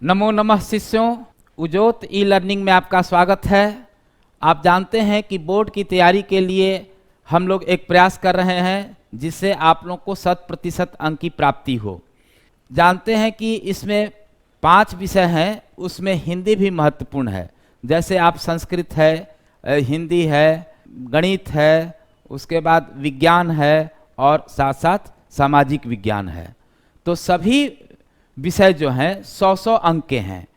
नमो नमः शिष्यों, उजोत e learning में आपका स्वागत है। आप जानते हैं कि बोर्ड की तैयारी के लिए हम लोग एक प्रयास कर रहे हैं जिससे आप लोग को 100% अंक की प्राप्ति हो। जानते हैं कि इसमें 5 विषय हैं, उसमें हिंदी भी महत्वपूर्ण है। जैसे आप संस्कृत है, हिंदी है, गणित है, उसके बाद विज्ञान है और साथ साथ सामाजिक विज्ञान है। तो सभी विषय जो हैं 100-100 अंक के हैं।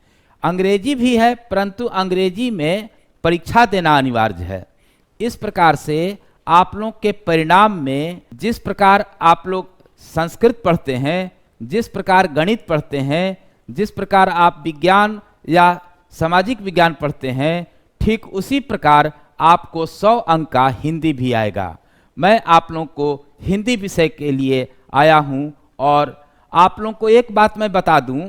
अंग्रेजी भी है, परंतु अंग्रेजी में परीक्षा देना अनिवार्य है। इस प्रकार से आप लोग के परिणाम में जिस प्रकार आप लोग संस्कृत पढ़ते हैं, जिस प्रकार गणित पढ़ते हैं, जिस प्रकार आप विज्ञान या सामाजिक विज्ञान पढ़ते हैं, ठीक उसी प्रकार आपको 100 अंक का हिंदी भी आएगा। मैं आप लोगों को हिंदी विषय के लिए आया हूं और आप लोगों को एक बात मैं बता दूं,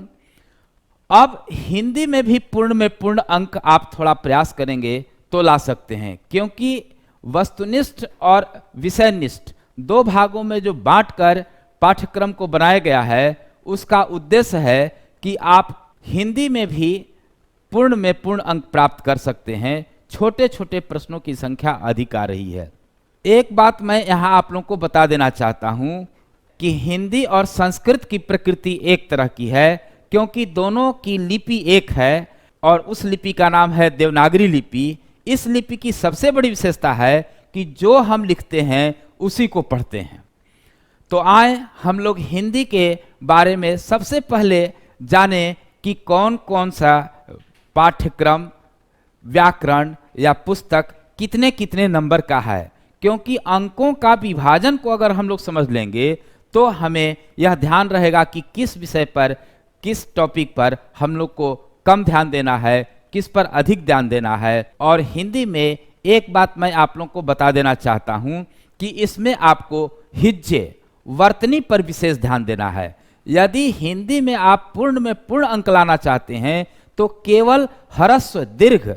अब हिंदी में भी पूर्ण में पूर्ण अंक आप थोड़ा प्रयास करेंगे तो ला सकते हैं, क्योंकि वस्तुनिष्ठ और विषयनिष्ठ 2 भागों में जो बांटकर पाठ्यक्रम को बनाया गया है, उसका उद्देश्य है कि आप हिंदी में भी पूर्ण में पूर्ण अंक प्राप्त कर सकते हैं। छोटे छोटे प्रश्नों की संख्या अधिक आ रही है। एक बात मैं यहाँ आप लोगों को बता देना चाहता हूँ कि हिंदी और संस्कृत की प्रकृति एक तरह की है, क्योंकि दोनों की लिपि एक है और उस लिपि का नाम है देवनागरी लिपि। इस लिपि की सबसे बड़ी विशेषता है कि जो हम लिखते हैं उसी को पढ़ते हैं। तो आए हम लोग हिंदी के बारे में सबसे पहले जाने कि कौन कौन सा पाठ्यक्रम, व्याकरण या पुस्तक कितने कितने नंबर का है। क्योंकि अंकों का विभाजन को अगर हम लोग समझ लेंगे तो हमें यह ध्यान रहेगा कि किस विषय पर, किस टॉपिक पर हम लोग को कम ध्यान देना है, किस पर अधिक ध्यान देना है। और हिंदी में एक बात मैं आप लोग को बता देना चाहता हूं कि इसमें आपको हिज्जे, वर्तनी पर विशेष ध्यान देना है। यदि हिंदी में आप पूर्ण में पूर्ण अंक लाना चाहते हैं तो केवल ह्रस्व दीर्घ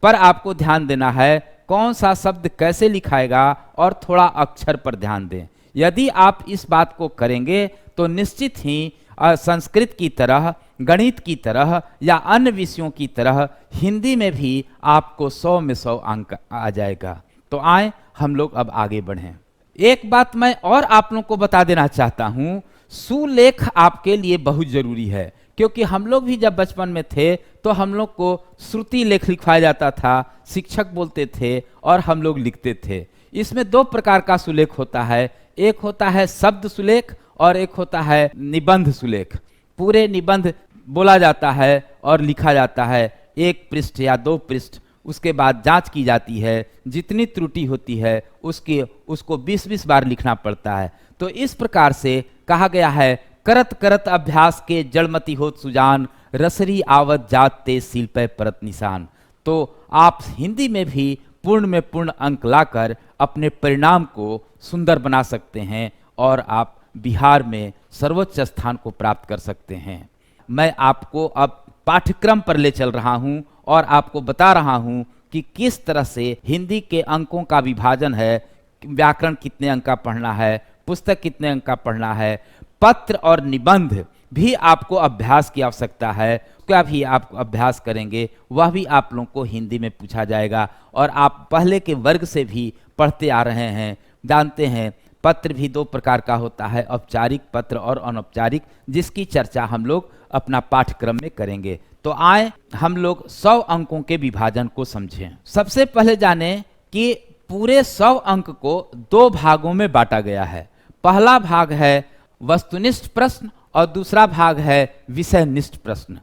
पर आपको ध्यान देना है, कौन सा शब्द कैसे लिखाएगा, और थोड़ा अक्षर पर ध्यान दें। यदि आप इस बात को करेंगे तो निश्चित ही संस्कृत की तरह, गणित की तरह या अन्य विषयों की तरह हिंदी में भी आपको 100 में 100 अंक आ जाएगा। तो आए हम लोग अब आगे बढ़ें। एक बात मैं और आप लोगों को बता देना चाहता हूं, सुलेख आपके लिए बहुत जरूरी है। क्योंकि हम लोग भी जब बचपन में थे तो हम लोग को श्रुति लेख लिखवाया जाता था, शिक्षक बोलते थे और हम लोग लिखते थे। इसमें 2 प्रकार का सुलेख होता है, एक होता है शब्द सुलेख और एक होता है निबंध सुलेख। पूरे निबंध बोला जाता है और लिखा जाता है 1 पृष्ठ या 2 पृष्ठ, उसके बाद जांच की जाती है, जितनी त्रुटि होती है उसको 20-20 बार लिखना पड़ता है। तो इस प्रकार से कहा गया है, करत करत अभ्यास के जड़मति होत सुजान, रसरी आवत जात ते सील पे परत निशान। तो आप हिंदी में भी पूर्ण में पूर्ण अंक लाकर अपने परिणाम को सुंदर बना सकते हैं और आप बिहार में सर्वोच्च स्थान को प्राप्त कर सकते हैं। मैं आपको अब पाठ्यक्रम पर ले चल रहा हूं और आपको बता रहा हूं कि किस तरह से हिंदी के अंकों का विभाजन है, व्याकरण कितने अंक का पढ़ना है, पुस्तक कितने अंक का पढ़ना है, पत्र और निबंध भी आपको अभ्यास की आवश्यकता है। क्या भी आप अभ्यास करेंगे वह भी आप लोगों को हिंदी में पूछा जाएगा। और आप पहले के वर्ग से भी पढ़ते आ रहे हैं, जानते हैं पत्र भी 2 प्रकार का होता है, औपचारिक पत्र और अनौपचारिक, जिसकी चर्चा हम लोग अपना पाठ्यक्रम में करेंगे। तो आए हम लोग 100 अंकों के विभाजन को समझें। सबसे पहले जाने कि पूरे 100 अंक को 2 भागों में बांटा गया है। पहला भाग है वस्तुनिष्ठ प्रश्न और दूसरा भाग है विषयनिष्ठ प्रश्न।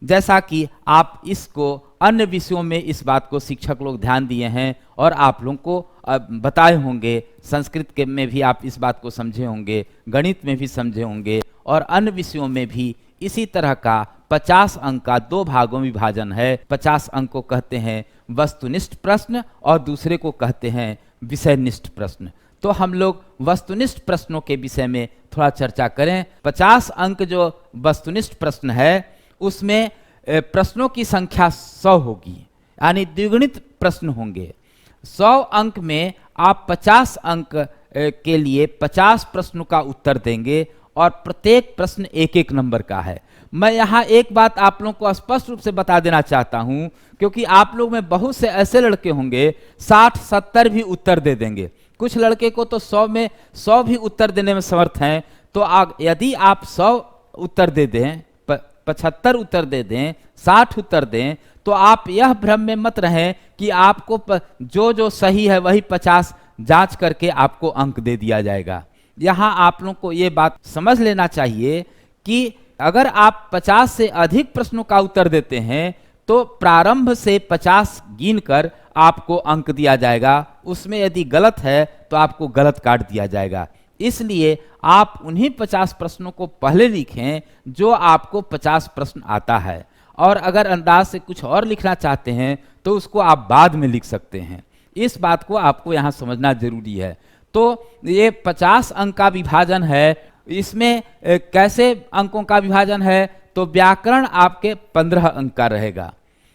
जैसा कि आप इसको अन्य विषयों में इस बात को शिक्षक लोग ध्यान दिए हैं और आप लोगों को बताए होंगे, संस्कृत के में भी आप इस बात को समझे होंगे, गणित में भी समझे होंगे और अन्य विषयों में भी इसी तरह का 50 अंक का 2 भागों में विभाजन है। 50 अंक को कहते हैं वस्तुनिष्ठ प्रश्न और दूसरे को कहते हैं विषयनिष्ठ प्रश्न। तो हम लोग वस्तुनिष्ठ प्रश्नों के विषय में थोड़ा चर्चा करें। 50 अंक जो वस्तुनिष्ठ प्रश्न है उसमें प्रश्नों की संख्या 100 होगी, यानी द्विगुणित प्रश्न होंगे। 100 अंक में आप 50 अंक के लिए 50 प्रश्नों का उत्तर देंगे और प्रत्येक प्रश्न 1-1 नंबर का है। मैं यहाँ एक बात आप लोगों को स्पष्ट रूप से बता देना चाहता हूँ, क्योंकि आप लोग में बहुत से ऐसे लड़के होंगे 60-70 भी उत्तर दे देंगे। कुछ लड़के को तो 100 में 100 भी उत्तर देने में समर्थ हैं। तो यदि आप 100 उत्तर दे दें, 75 उत्तर दे दें, 60 उत्तर दें, तो आप यह भ्रम में मत रहें कि आपको जो सही है वही 50 जांच करके आपको अंक दे दिया जाएगा। यहाँ आप लोगों को ये बात समझ लेना चाहिए कि अगर आप 50 से अधिक प्रश्नों का उत्तर देते हैं तो प्रारंभ से 50 गिनकर आपको अंक दिया जाएगा। उसमें यदि गलत है तो आपको गलत काट दिया जाएगा। इसलिए आप उन्हीं 50 प्रश्नों को पहले लिखें जो आपको 50 प्रश्न आता है, और अगर अंदाज से कुछ और लिखना चाहते हैं तो उसको आप बाद में लिख सकते हैं। इस बात को आपको यहाँ समझना जरूरी है। तो ये 50 अंक का विभाजन है। इसमें कैसे अंकों का विभाजन है? तो व्याकरण आपके 15 अंक का रहेगा।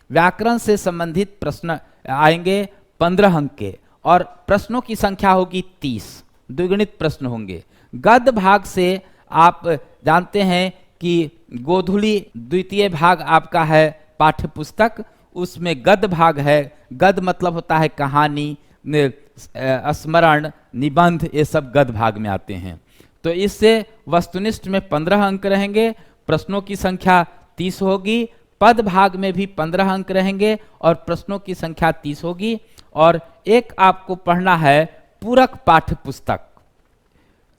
व्याकरण से संबंधित प्रश्न आएंगे 15 अंक के, और प्रश्नों की संख्या होगी 30, द्विगुणित प्रश्न होंगे। गद्य भाग से आप जानते हैं कि गोधूली द्वितीय भाग आपका है पाठ्य पुस्तक, उसमें गद्य भाग है। गद्य मतलब होता है कहानी, स्मरण, निबंध, ये सब गद्य भाग में आते हैं। तो इससे वस्तुनिष्ठ में 15 अंक रहेंगे, प्रश्नों की संख्या 30 होगी। पद भाग में भी 15 अंक रहेंगे और प्रश्नों की संख्या 30 होगी। और एक आपको पढ़ना है पूरक पाठ्य पुस्तक।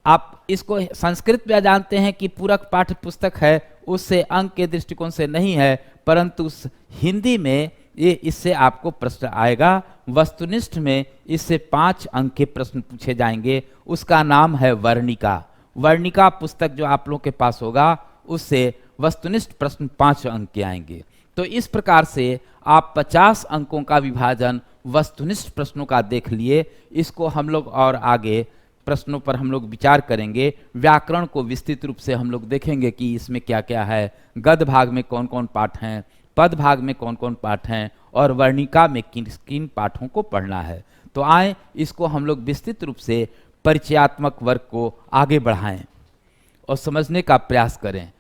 आप इसको संस्कृत में जानते हैं कि पूरक पाठ्य पुस्तक है, उससे अंक के दृष्टिकोण से नहीं है, परंतु हिंदी में ये इससे आपको प्रश्न आएगा। वस्तुनिष्ठ में इससे 5 अंक के प्रश्न पूछे जाएंगे। उसका नाम है वर्णिका। वर्णिका पुस्तक जो आप लोग के पास होगा उससे वस्तुनिष्ठ प्रश्न 5 अंक के आएंगे। तो इस प्रकार से आप 50 अंकों का विभाजन वस्तुनिष्ठ प्रश्नों का देख लिए। इसको हम लोग और आगे प्रश्नों पर हम लोग विचार करेंगे। व्याकरण को विस्तृत रूप से हम लोग देखेंगे कि इसमें क्या क्या है, गद्य भाग में कौन कौन पाठ हैं, पद भाग में कौन कौन पाठ हैं, और वर्णिका में किन किन पाठों को पढ़ना है। तो आए इसको हम लोग विस्तृत रूप से परिचयात्मक वर्ग को आगे बढ़ाएं और समझने का प्रयास करें।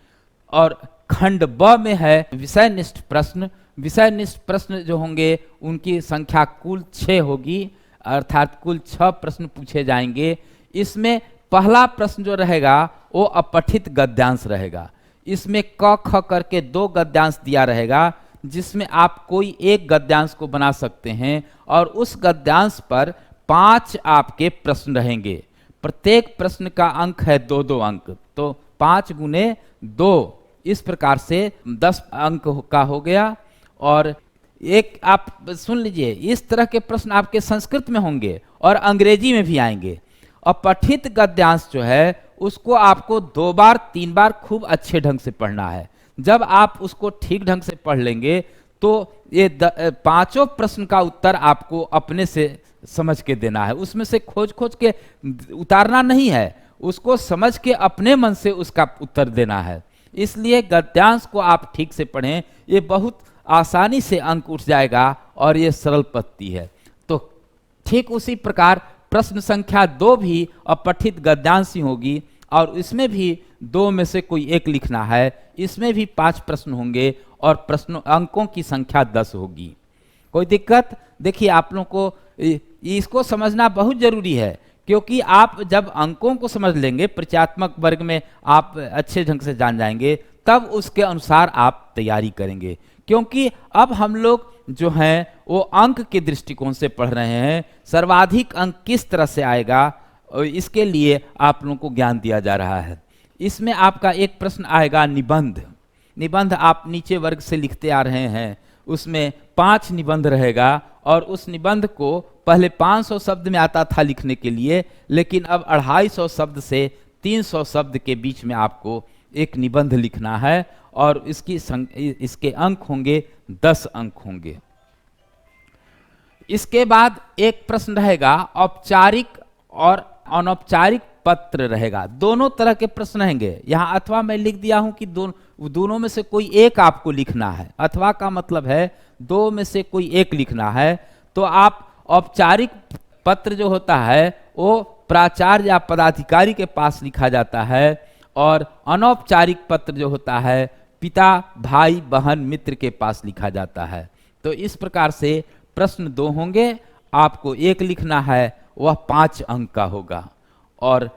और खंड ब में है विषयनिष्ठ प्रश्न। विषयनिष्ठ प्रश्न जो होंगे उनकी संख्या कुल 6 होगी, अर्थात कुल 6 प्रश्न पूछे जाएंगे। इसमें पहला प्रश्न जो रहेगा वो अपठित गद्यांश रहेगा। इसमें क ख करके 2 गद्यांश दिया रहेगा, जिसमें आप कोई एक गद्यांश को बना सकते हैं, और उस गद्यांश पर 5 आपके प्रश्न रहेंगे। प्रत्येक प्रश्न का अंक है 2-2 अंक, तो 5 गुने 2, इस प्रकार से 10 अंक का हो गया। और एक आप सुन लीजिए, इस तरह के प्रश्न आपके संस्कृत में होंगे और अंग्रेजी में भी आएंगे। और पठित गद्यांश जो है उसको आपको 2 बार 3 बार खूब अच्छे ढंग से पढ़ना है। जब आप उसको ठीक ढंग से पढ़ लेंगे तो ये 5 प्रश्न का उत्तर आपको अपने से समझ के देना है। उसमें से खोज खोज के उतारना नहीं है, उसको समझ के अपने मन से उसका उत्तर देना है। इसलिए गद्यांश को आप ठीक से पढ़ें, ये बहुत आसानी से अंक उठ जाएगा और ये सरल पद्धति है। तो ठीक उसी प्रकार प्रश्न संख्या 2 भी अपठित गद्यांश ही होगी, और इसमें भी 2 में से कोई एक लिखना है। इसमें भी 5 प्रश्न होंगे और प्रश्नों अंकों की संख्या 10 होगी। कोई दिक्कत? देखिए, आप लोगों को इसको समझना बहुत जरूरी है, क्योंकि आप जब अंकों को समझ लेंगे, परिचयात्मक वर्ग में आप अच्छे ढंग से जान जाएंगे, तब उसके अनुसार आप तैयारी करेंगे। क्योंकि अब हम लोग जो हैं वो अंक के दृष्टिकोण से पढ़ रहे हैं। सर्वाधिक अंक किस तरह से आएगा, इसके लिए आप लोगों को ज्ञान दिया जा रहा है। इसमें आपका एक प्रश्न आएगा निबंध। निबंध आप नीचे वर्ग से लिखते आ रहे हैं, उसमें 5 निबंध रहेगा, और उस निबंध को पहले 500 शब्द में आता था लिखने के लिए, लेकिन अब 250 शब्द से 300 शब्द के बीच में आपको एक निबंध लिखना है, और इसके अंक होंगे 10 अंक होंगे। इसके बाद एक प्रश्न रहेगा औपचारिक और अनौपचारिक पत्र रहेगा। दोनों तरह के प्रश्न रहेंगे यहाँ, अथवा मैं लिख दिया हूं कि दोनों में से कोई एक आपको लिखना है। अथवा का मतलब है 2 में से कोई एक लिखना है। तो आप औपचारिक पत्र जो होता है वो प्राचार्य या पदाधिकारी के पास लिखा जाता है, और अनौपचारिक पत्र जो होता है पिता, भाई, बहन, मित्र के पास लिखा जाता है। तो इस प्रकार से प्रश्न 2 होंगे, आपको एक लिखना है, वह 5 अंक का होगा। और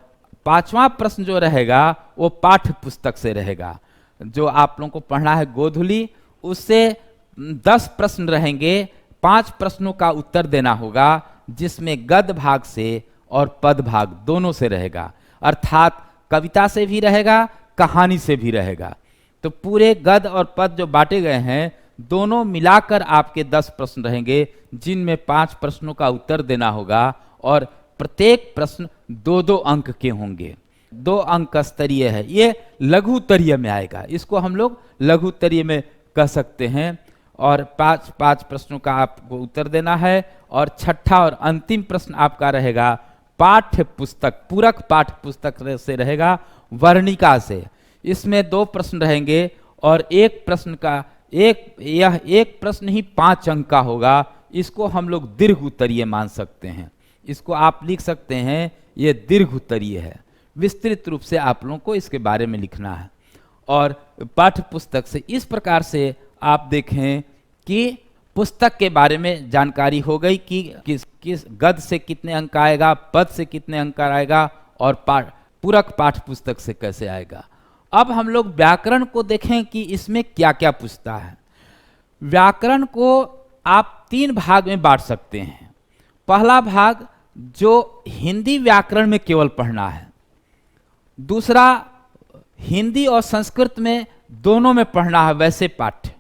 5वां प्रश्न जो रहेगा वो पाठ्य पुस्तक से रहेगा। जो आप लोगों को पढ़ना है गोधुली, उससे 10 प्रश्न रहेंगे, 5 प्रश्नों का उत्तर देना होगा, जिसमें गद्य भाग से और पद भाग दोनों से रहेगा, अर्थात कविता से भी रहेगा, कहानी से भी रहेगा। तो पूरे गद्य और पद जो बांटे गए हैं, दोनों मिलाकर आपके 10 प्रश्न रहेंगे, जिनमें 5 प्रश्नों का उत्तर देना होगा और प्रत्येक प्रश्न 2-2 अंक के होंगे। 2 अंक स्तरीय है, ये लघु उत्तरीय में आएगा, इसको हम लोग लघु उत्तरीय में कह सकते हैं। और 5 प्रश्नों का आपको उत्तर देना है। और छठा और अंतिम प्रश्न आपका रहेगा पाठ्य पुस्तक, पूरक पाठ्य पुस्तक से रहेगा, वर्णिका से। इसमें 2 प्रश्न रहेंगे और एक प्रश्न ही 5 अंक का होगा। इसको हम लोग दीर्घ उत्तरीय मान सकते हैं, इसको आप लिख सकते हैं, ये दीर्घ उत्तरीय है। विस्तृत रूप से आप लोगों को इसके बारे में लिखना है। और पाठ्य पुस्तक से इस प्रकार से आप देखें कि पुस्तक के बारे में जानकारी हो गई कि किस गद्य से कितने अंक आएगा, पद से कितने अंक आएगा और पूरक पाठ्य पुस्तक से कैसे आएगा। अब हम लोग व्याकरण को देखें कि इसमें क्या क्या पूछता है। व्याकरण को आप 3 भाग में बांट सकते हैं। पहला भाग जो हिंदी व्याकरण में केवल पढ़ना है, दूसरा हिंदी और संस्कृत में दोनों में पढ़ना है वैसे पाठ्य,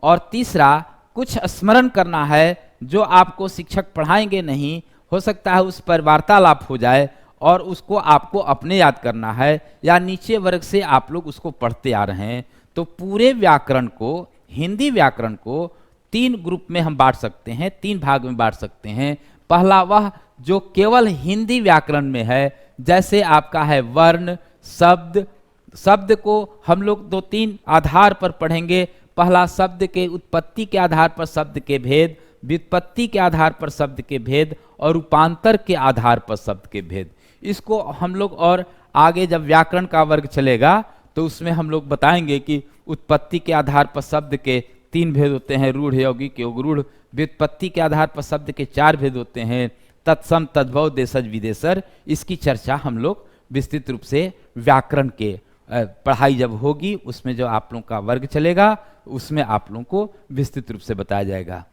और तीसरा कुछ स्मरण करना है जो आपको शिक्षक पढ़ाएंगे नहीं, हो सकता है उस पर वार्तालाप हो जाए और उसको आपको अपने याद करना है, या नीचे वर्ग से आप लोग उसको पढ़ते आ रहे हैं। तो पूरे व्याकरण को, हिंदी व्याकरण को 3 ग्रुप में हम बांट सकते हैं, 3 भाग में बांट सकते हैं। पहला वह जो केवल हिंदी व्याकरण में है, जैसे आपका है वर्ण, शब्द। शब्द को हम लोग 2-3 आधार पर पढ़ेंगे। पहला शब्द के उत्पत्ति के आधार पर शब्द के भेद, व्युत्पत्ति के आधार पर शब्द के भेद और रूपांतर के आधार पर शब्द के भेद। इसको हम लोग और आगे जब व्याकरण का वर्ग चलेगा तो उसमें हम लोग बताएंगे कि उत्पत्ति के आधार पर शब्द के 3 भेद होते हैं, रूढ़, यौगिक, योगरूढ़। व्युत्पत्ति के आधार पर शब्द के 4 भेद होते हैं, तत्सम, तद्भव, देशज, विदेशर। इसकी चर्चा हम लोग विस्तृत रूप से व्याकरण के पढ़ाई जब होगी, उसमें जो आप लोगों का वर्ग चलेगा उसमें आप लोगों को विस्तृत रूप से बताया जाएगा।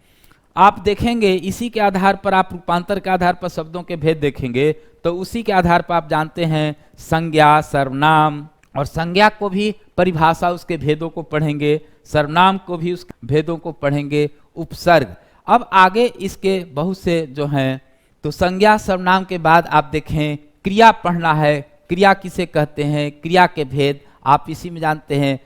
आप देखेंगे इसी के आधार पर आप रूपांतर के आधार पर शब्दों के भेद देखेंगे, तो उसी के आधार पर आप जानते हैं संज्ञा, सर्वनाम, और संज्ञा को भी परिभाषा उसके भेदों को पढ़ेंगे, सर्वनाम को भी उस भेदों को पढ़ेंगे, उपसर्ग। अब आगे इसके बहुत से जो हैं, तो संज्ञा सर्वनाम के बाद आप देखें क्रिया पढ़ना है। क्रिया किसे कहते हैं, क्रिया के भेद आप इसी में जानते हैं,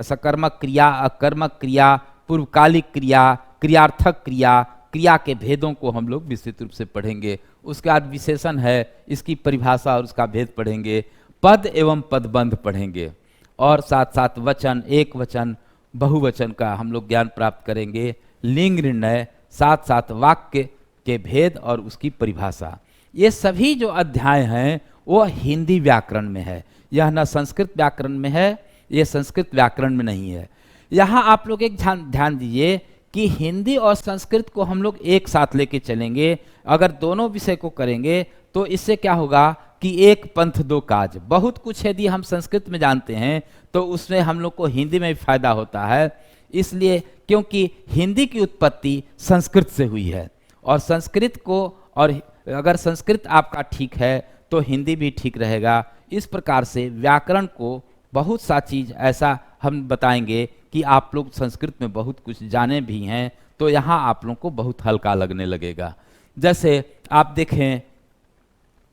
सकर्मक क्रिया, अकर्मक क्रिया, पूर्वकालिक क्रिया, क्रियार्थक क्रिया। क्रिया के भेदों को हम लोग विस्तृत रूप से पढ़ेंगे। उसके बाद विशेषण है, इसकी परिभाषा और उसका भेद पढ़ेंगे। पद एवं पदबंध पढ़ेंगे और साथ साथ वचन, एक वचन, बहुवचन का हम लोग ज्ञान प्राप्त करेंगे। लिंग निर्णय, साथ साथ वाक्य के भेद और उसकी परिभाषा। ये सभी जो अध्याय हैं वो हिंदी व्याकरण में है, यह न संस्कृत व्याकरण में है, ये संस्कृत व्याकरण में नहीं है। यहाँ आप लोग एक ध्यान दीजिए कि हिंदी और संस्कृत को हम लोग एक साथ लेके चलेंगे। अगर दोनों विषय को करेंगे तो इससे क्या होगा कि एक पंथ दो काज। बहुत कुछ यदि हम संस्कृत में जानते हैं तो उसमें हम लोग को हिंदी में भी फायदा होता है, इसलिए क्योंकि हिंदी की उत्पत्ति संस्कृत से हुई है और संस्कृत को, और अगर संस्कृत आपका ठीक है तो हिंदी भी ठीक रहेगा। इस प्रकार से व्याकरण को बहुत सा चीज़ ऐसा हम बताएंगे कि आप लोग संस्कृत में बहुत कुछ जाने भी हैं, तो यहाँ आप लोगों को बहुत हल्का लगने लगेगा। जैसे आप देखें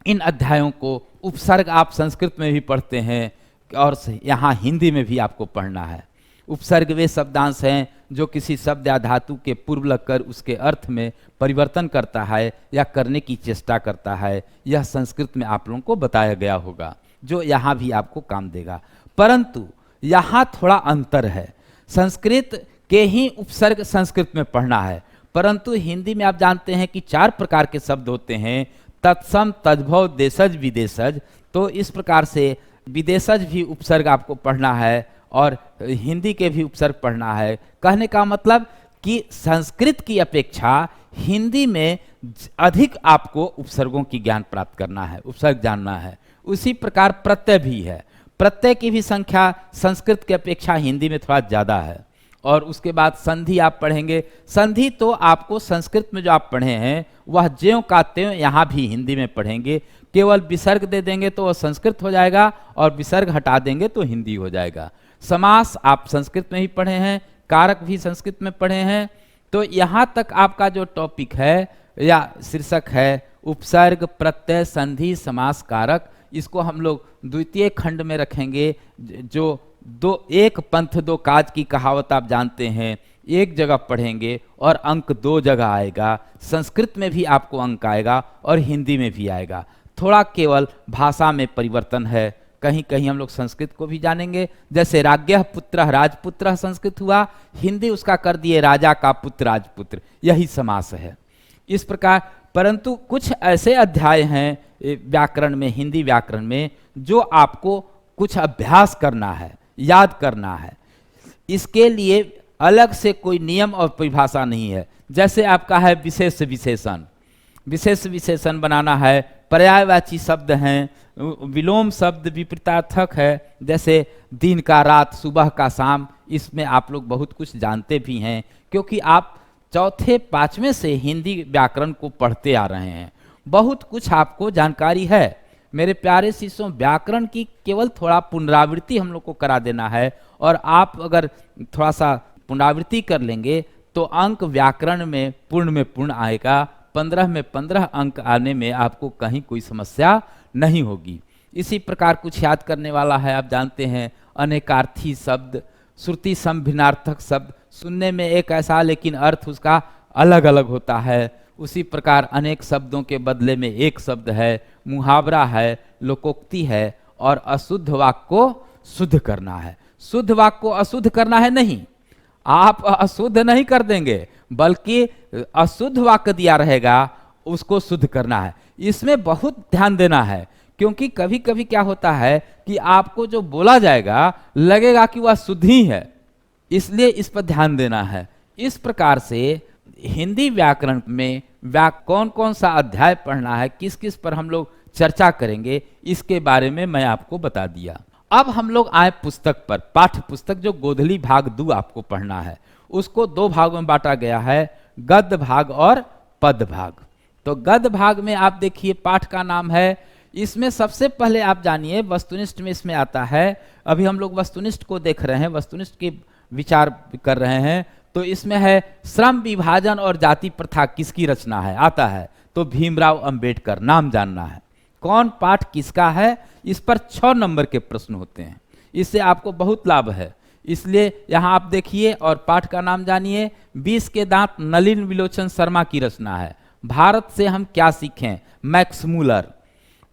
इन अध्यायों को, उपसर्ग आप संस्कृत में भी पढ़ते हैं और यहाँ हिंदी में भी आपको पढ़ना है। उपसर्ग वे शब्दांश हैं जो किसी शब्द या धातु के पूर्व लगकर उसके अर्थ में परिवर्तन करता है या करने की चेष्टा करता है। यह संस्कृत में आप लोगों को बताया गया होगा, जो यहाँ भी आपको काम देगा। परंतु यहाँ थोड़ा अंतर है, संस्कृत के ही उपसर्ग संस्कृत में पढ़ना है, परंतु हिंदी में आप जानते हैं कि 4 प्रकार के शब्द होते हैं, तत्सम, तद्भव, देशज, विदेशज। तो इस प्रकार से विदेशज भी उपसर्ग आपको पढ़ना है और हिंदी के भी उपसर्ग पढ़ना है। कहने का मतलब कि संस्कृत की अपेक्षा हिंदी में अधिक आपको उपसर्गों की ज्ञान प्राप्त करना है, उपसर्ग जानना है। उसी प्रकार प्रत्यय भी है, प्रत्यय की भी संख्या संस्कृत की अपेक्षा हिंदी में थोड़ा ज़्यादा है। और उसके बाद संधि आप पढ़ेंगे। संधि तो आपको संस्कृत में जो आप पढ़े हैं वह ज्यों का त्यों यहाँ भी हिंदी में पढ़ेंगे। केवल विसर्ग दे देंगे तो वह संस्कृत हो जाएगा और विसर्ग हटा देंगे तो हिंदी हो जाएगा। समास आप संस्कृत में ही पढ़े हैं, कारक भी संस्कृत में पढ़े हैं। तो यहाँ तक आपका जो टॉपिक है या शीर्षक है उपसर्ग, प्रत्यय, संधि, समास, कारक, इसको हम लोग द्वितीय खंड में रखेंगे। जो एक पंथ दो काज की कहावत आप जानते हैं, एक जगह पढ़ेंगे और अंक 2 जगह आएगा। संस्कृत में भी आपको अंक आएगा और हिंदी में भी आएगा। थोड़ा केवल भाषा में परिवर्तन है, कहीं कहीं हम लोग संस्कृत को भी जानेंगे। जैसे राज्ञः पुत्रः राजपुत्रः संस्कृत हुआ, हिंदी उसका कर दिए राजा का पुत्र राजपुत्र, यही समास है। इस प्रकार परंतु कुछ ऐसे अध्याय हैं व्याकरण में, हिंदी व्याकरण में, जो आपको कुछ अभ्यास करना है, याद करना है। इसके लिए अलग से कोई नियम और परिभाषा नहीं है। जैसे आपका है विशेष विशेषण, विशेष विशेषण बनाना है, पर्यायवाची शब्द हैं, विलोम शब्द विपरीतार्थक है, जैसे दिन का रात, सुबह का शाम, इसमें आप लोग बहुत कुछ जानते भी हैं क्योंकि आप चौथे पांचवें से हिंदी व्याकरण को पढ़ते आ रहे हैं। बहुत कुछ आपको जानकारी है। मेरे प्यारे शिष्यों, व्याकरण की केवल थोड़ा पुनरावृत्ति हम लोग को करा देना है और आप अगर थोड़ा सा पुनरावृत्ति कर लेंगे तो अंक व्याकरण में पूर्ण आएगा। 15 में 15 अंक आने में आपको कहीं कोई समस्या नहीं होगी। इसी प्रकार कुछ याद करने वाला है। आप जानते हैं अनेकार्थी शब्द, श्रुति संभिन्नार्थक शब्द, सुनने में एक ऐसा लेकिन अर्थ उसका अलग अलग होता है। उसी प्रकार अनेक शब्दों के बदले में एक शब्द है, मुहावरा है, लोकोक्ति है। और अशुद्ध वाक्य को शुद्ध करना है। शुद्ध वाक्य को अशुद्ध करना है नहीं, आप अशुद्ध नहीं कर देंगे, बल्कि अशुद्ध वाक्य दिया रहेगा उसको शुद्ध करना है। इसमें बहुत ध्यान देना है क्योंकि कभी कभी क्या होता है कि आपको जो बोला जाएगा लगेगा कि वह शुद्ध ही है, इसलिए इस पर ध्यान देना है। इस प्रकार से हिंदी व्याकरण में कौन कौन सा अध्याय पढ़ना है, किस किस पर हम लोग चर्चा करेंगे, इसके बारे में मैं आपको बता दिया। अब हम लोग आए पुस्तक पर। पाठ्य पुस्तक जो गोधली भाग 2 आपको पढ़ना है, उसको 2 भागों में बांटा गया है, गद्य भाग और पद भाग। तो गद्य भाग में आप देखिए पाठ का नाम है, इसमें सबसे पहले आप जानिए वस्तुनिष्ठ में इसमें आता है। अभी हम लोग वस्तुनिष्ठ को देख रहे हैं, वस्तुनिष्ठ के विचार कर रहे हैं। तो इसमें है श्रम विभाजन और जाति प्रथा किसकी रचना है, आता है तो भीमराव अंबेडकर, नाम जानना है। कौन पाठ किसका है, इस पर 6 नंबर के प्रश्न होते हैं, इससे आपको बहुत लाभ है। इसलिए यहाँ आप देखिए और पाठ का नाम जानिए। 20 के दांत नलिन विलोचन शर्मा की रचना है। भारत से हम क्या सीखें, मैक्स मूलर।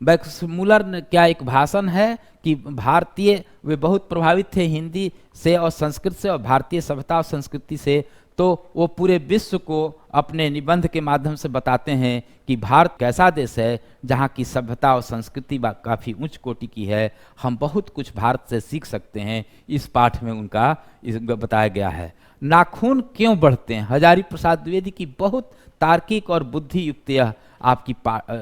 मैक्स मूलर ने क्या एक भाषण है कि भारतीय, वे बहुत प्रभावित थे हिंदी से और संस्कृत से और भारतीय सभ्यता और संस्कृति से। तो वो पूरे विश्व को अपने निबंध के माध्यम से बताते हैं कि भारत कैसा देश है जहाँ की सभ्यता और संस्कृति काफ़ी उच्च कोटि की है, हम बहुत कुछ भारत से सीख सकते हैं। इस पाठ में उनका बताया गया है। नाखून क्यों बढ़ते हैं, हजारी प्रसाद द्विवेदी की बहुत तार्किक और बुद्धि युक्त यह आपकी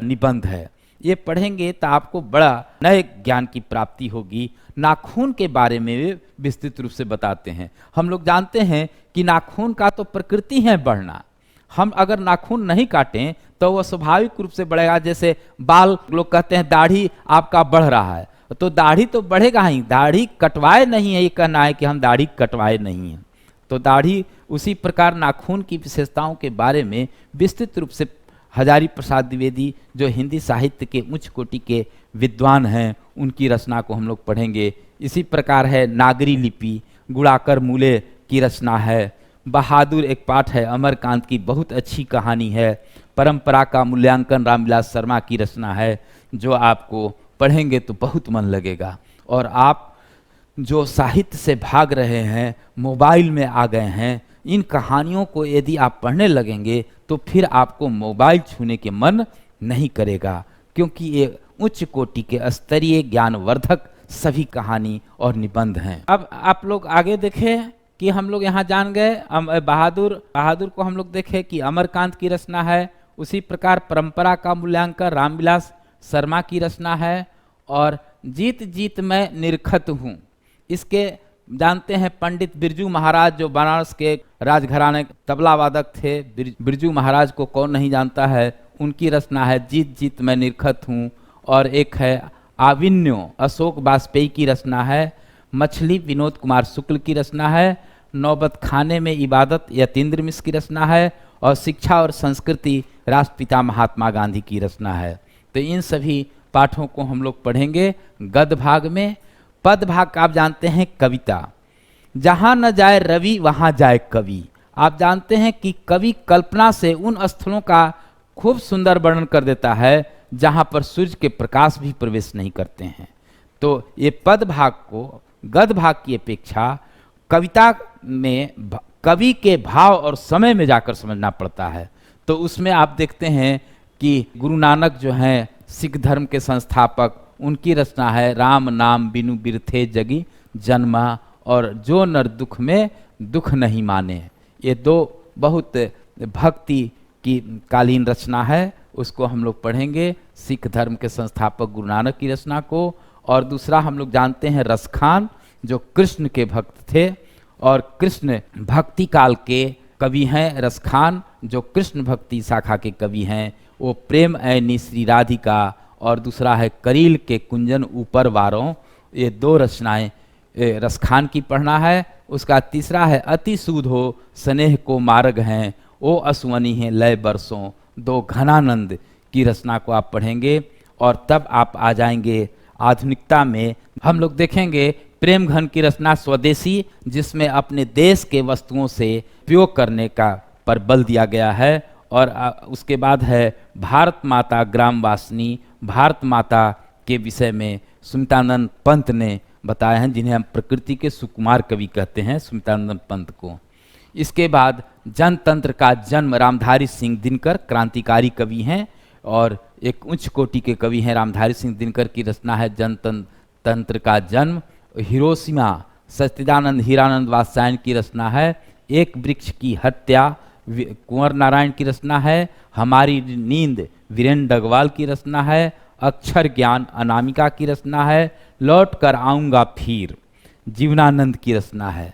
निबंध है। ये पढ़ेंगे तो आपको बड़ा नए ज्ञान की प्राप्ति होगी। नाखून के बारे में वे विस्तृत रूप से बताते हैं। हम लोग जानते हैं कि नाखून का तो प्रकृति है बढ़ना। हम अगर नाखून नहीं काटें तो वह स्वाभाविक रूप से बढ़ेगा। जैसे बाल, लोग कहते हैं दाढ़ी आपका बढ़ रहा है, तो दाढ़ी तो बढ़ेगा ही, दाढ़ी कटवाए नहीं है, ये कहना है कि हम दाढ़ी कटवाए नहीं हैं। तो दाढ़ी, उसी प्रकार नाखून की विशेषताओं के बारे में विस्तृत रूप से हजारी प्रसाद द्विवेदी, जो हिंदी साहित्य के उच्च कोटि के विद्वान हैं, उनकी रचना को हम लोग पढ़ेंगे। इसी प्रकार है नागरी लिपि, गुणाकर मूले की रचना है। बहादुर एक पाठ है, अमरकांत की बहुत अच्छी कहानी है। परंपरा का मूल्यांकन रामविलास शर्मा की रचना है, जो आपको पढ़ेंगे तो बहुत मन लगेगा। और आप जो साहित्य से भाग रहे हैं, मोबाइल में आ गए हैं, इन कहानियों को यदि आप पढ़ने लगेंगे तो फिर आपको मोबाइल छूने के मन नहीं करेगा, क्योंकि ये उच्च कोटि के स्तरीय ज्ञानवर्धक सभी कहानी और निबंध हैं। अब आप लोग आगे देखें कि हम लोग यहाँ जान गए बहादुर को हम लोग देखें कि अमरकांत की रचना है। उसी प्रकार परंपरा का मूल्यांकन रामविलास शर्मा की रचना है। और जीत जीत मैं निरखत हूँ, इसके जानते हैं पंडित बिरजू महाराज, जो बनारस के राजघराने तबला वादक थे। बिरजू महाराज को कौन नहीं जानता है। उनकी रचना है जीत जीत मैं निरखत हूँ। और एक है आविन्यो, अशोक वाजपेयी की रचना है। मछली, विनोद कुमार शुक्ल की रचना है। नौबत खाने में इबादत, यतीन्द्र मिश्र की रचना है। और शिक्षा और संस्कृति, राष्ट्रपिता महात्मा गांधी की रचना है। तो इन सभी पाठों को हम लोग पढ़ेंगे गद्य भाग में। पद भाग का आप जानते हैं कविता, जहाँ न जाए रवि वहाँ जाए कवि। आप जानते हैं कि कवि कल्पना से उन स्थलों का खूब सुंदर वर्णन कर देता है जहाँ पर सूर्य के प्रकाश भी प्रवेश नहीं करते हैं। तो ये पद भाग को गद्य भाग की अपेक्षा कविता में कवि के भाव और समय में जाकर समझना पड़ता है। तो उसमें आप देखते हैं कि गुरु नानक जो हैं सिख धर्म के संस्थापक, उनकी रचना है राम नाम बिनु बिरथे जगी जन्मा, और जो नर दुख में दुख नहीं माने। ये दो बहुत भक्ति की कालीन रचना है, उसको हम लोग पढ़ेंगे, सिख धर्म के संस्थापक गुरु नानक की रचना को। और दूसरा हम लोग जानते हैं रसखान, जो कृष्ण के भक्त थे और कृष्ण भक्ति काल के कवि हैं। रसखान जो कृष्ण भक्ति शाखा के कवि हैं, वो प्रेम ऐनी श्री राधिका, और दूसरा है करील के कुंजन ऊपर वारों। ये दो रचनाएं रसखान की पढ़ना है। उसका तीसरा है अति सूद हो स्नेह को मार्ग हैं, ओ असुवनी है लय बरसों, दो घनानंद की रचना को आप पढ़ेंगे। और तब आप आ जाएंगे आधुनिकता में। हम लोग देखेंगे प्रेम घन की रचना स्वदेशी, जिसमें अपने देश के वस्तुओं से उपयोग करने का पर बल दिया गया है। और उसके बाद है भारत माता ग्रामवासिनी। भारत माता के विषय में सुमितानंद पंत ने बताए हैं, जिन्हें हम प्रकृति के सुकुमार कवि कहते हैं, सुमितानंद पंत को। इसके बाद जनतंत्र का जन्म, रामधारी सिंह दिनकर क्रांतिकारी कवि हैं और एक उच्च कोटि के कवि हैं। रामधारी सिंह दिनकर की रचना है जनतंत्र का जन्म। हिरोशिमा, सच्चिदानंद हीरानंद वात्स्यायन की रचना है। एक वृक्ष की हत्या, कुंवर नारायण की रचना है। हमारी नींद, वीरेंद्र डगवाल की रचना है। अक्षर ज्ञान, अनामिका की रचना है। लौट कर आऊँगा फिर, जीवनानंद की रचना है।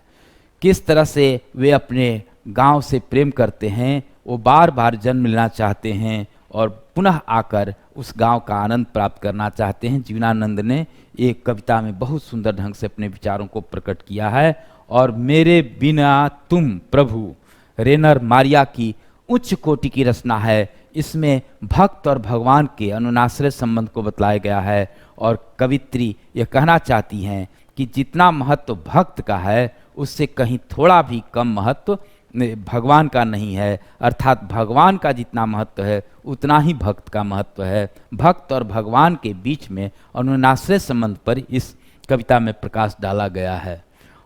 किस तरह से वे अपने गांव से प्रेम करते हैं, वो बार बार जन्म लेना चाहते हैं और पुनः आकर उस गांव का आनंद प्राप्त करना चाहते हैं। जीवनानंद ने एक कविता में बहुत सुंदर ढंग से अपने विचारों को प्रकट किया है। और मेरे बिना तुम प्रभु, रेनर मारिया की उच्च कोटि की रचना है। इसमें भक्त और भगवान के अनुनाश्रय संबंध को बतलाया गया है। और कवित्री यह कहना चाहती हैं कि जितना महत्व भक्त का है, उससे कहीं थोड़ा भी कम महत्व भगवान का नहीं है। अर्थात भगवान का जितना महत्व है, उतना ही भक्त का महत्व है। भक्त और भगवान के बीच में अनुनाश्रय संबंध पर इस कविता में प्रकाश डाला गया है।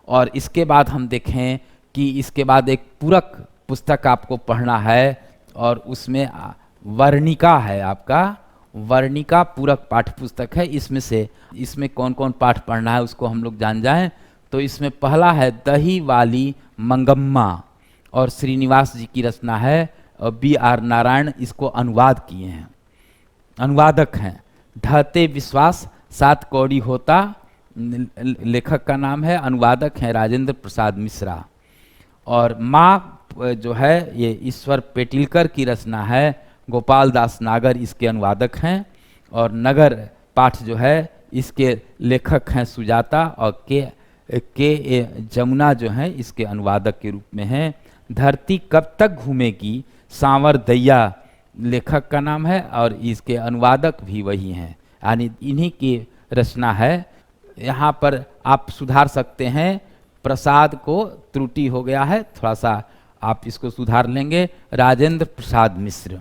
और इसके बाद हम देखें कि इसके बाद एक पूरक पुस्तक आपको पढ़ना है, और उसमें वर्णिका है। आपका वर्णिका पूरक पाठ्य पुस्तक है। इसमें कौन कौन पाठ पढ़ना है उसको हम लोग जान जाएं। तो इसमें पहला है दही वाली मंगम्मा, और श्रीनिवास जी की रचना है। और B.R. नारायण इसको अनुवाद किए हैं, अनुवादक हैं। ढहते विश्वास, 7 कौड़ी होता लेखक का नाम है। अनुवादक हैं राजेंद्र प्रसाद मिश्रा। और माँ जो है ये ईश्वर पेटिलकर की रचना है। गोपाल दास नागर इसके अनुवादक हैं। और नगर पाठ जो है इसके लेखक हैं सुजाता, और के जमुना जो है इसके अनुवादक के रूप में हैं। धरती कब तक घूमेगी, सांवर दैया लेखक का नाम है, और इसके अनुवादक भी वही हैं, यानी इन्हीं की रचना है। यहाँ पर आप सुधार सकते हैं, प्रसाद को त्रुटि हो गया है, थोड़ा सा आप इसको सुधार लेंगे, राजेंद्र प्रसाद मिश्र।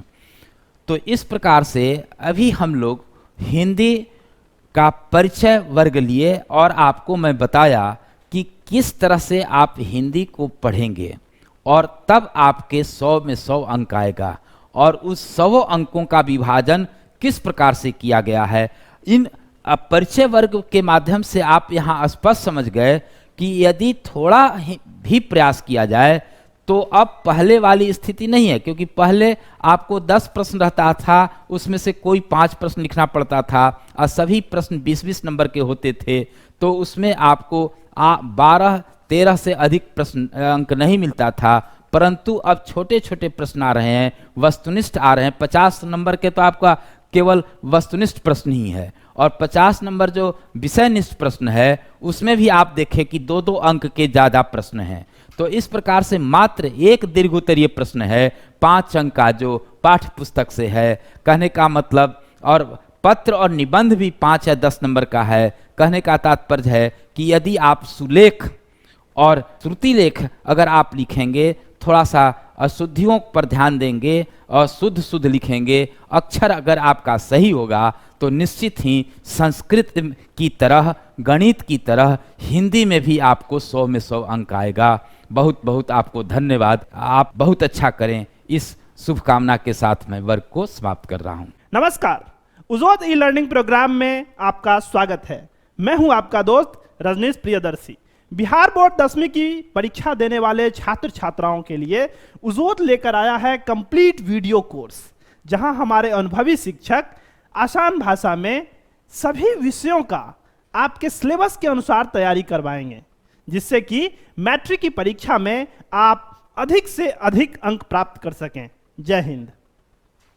तो इस प्रकार से अभी हम लोग हिंदी का परिचय वर्ग लिए, और आपको मैं बताया कि किस तरह से आप हिंदी को पढ़ेंगे, और तब आपके 100 में 100 अंक आएगा। और उस 100 अंकों का विभाजन किस प्रकार से किया गया है, इन अब परिचय वर्ग के माध्यम से आप यहाँ स्पष्ट समझ गए कि यदि थोड़ा भी प्रयास किया जाए तो अब पहले वाली स्थिति नहीं है, क्योंकि पहले आपको 10 प्रश्न रहता था, उसमें से कोई 5 प्रश्न लिखना पड़ता था और सभी प्रश्न 20-20 नंबर के होते थे, तो उसमें आपको 12-13 से अधिक प्रश्न अंक नहीं मिलता था। परंतु अब छोटे छोटे प्रश्न आ रहे हैं, वस्तुनिष्ठ आ रहे हैं। 50 नंबर के तो आपका केवल वस्तुनिष्ठ प्रश्न ही है, और 50 नंबर जो विषयनिष्ठ प्रश्न है उसमें भी आप देखें कि 2-2 अंक के ज़्यादा प्रश्न हैं। तो इस प्रकार से मात्र एक दीर्घोत्तरीय प्रश्न है 5 अंक का, जो पाठ्य पुस्तक से है। कहने का मतलब, और पत्र और निबंध भी 5 या 10 नंबर का है। कहने का तात्पर्य है कि यदि आप सुलेख और श्रुतिलेख अगर आप लिखेंगे, थोड़ा सा अशुद्धियों पर ध्यान देंगे और शुद्ध शुद्ध लिखेंगे, अक्षर अगर आपका सही होगा, तो निश्चित ही संस्कृत की तरह, गणित की तरह हिंदी में भी आपको 100 में 100 अंक आएगा। बहुत बहुत आपको धन्यवाद। आप बहुत अच्छा करें, इस शुभकामना के साथ मैं वर्ग को समाप्त कर रहा हूं। नमस्कार, उजोत ई लर्निंग प्रोग्राम में आपका स्वागत है। मैं हूं आपका दोस्त रजनीश प्रियदर्शी। बिहार बोर्ड 10वीं की परीक्षा देने वाले छात्र छात्राओं के लिए उजोत लेकर आया है कंप्लीट वीडियो कोर्स, जहां हमारे अनुभवी शिक्षक आसान भाषा में सभी विषयों का आपके सिलेबस के अनुसार तैयारी करवाएंगे, जिससे कि मैट्रिक की परीक्षा में आप अधिक से अधिक अंक प्राप्त कर सकें। जय हिंद।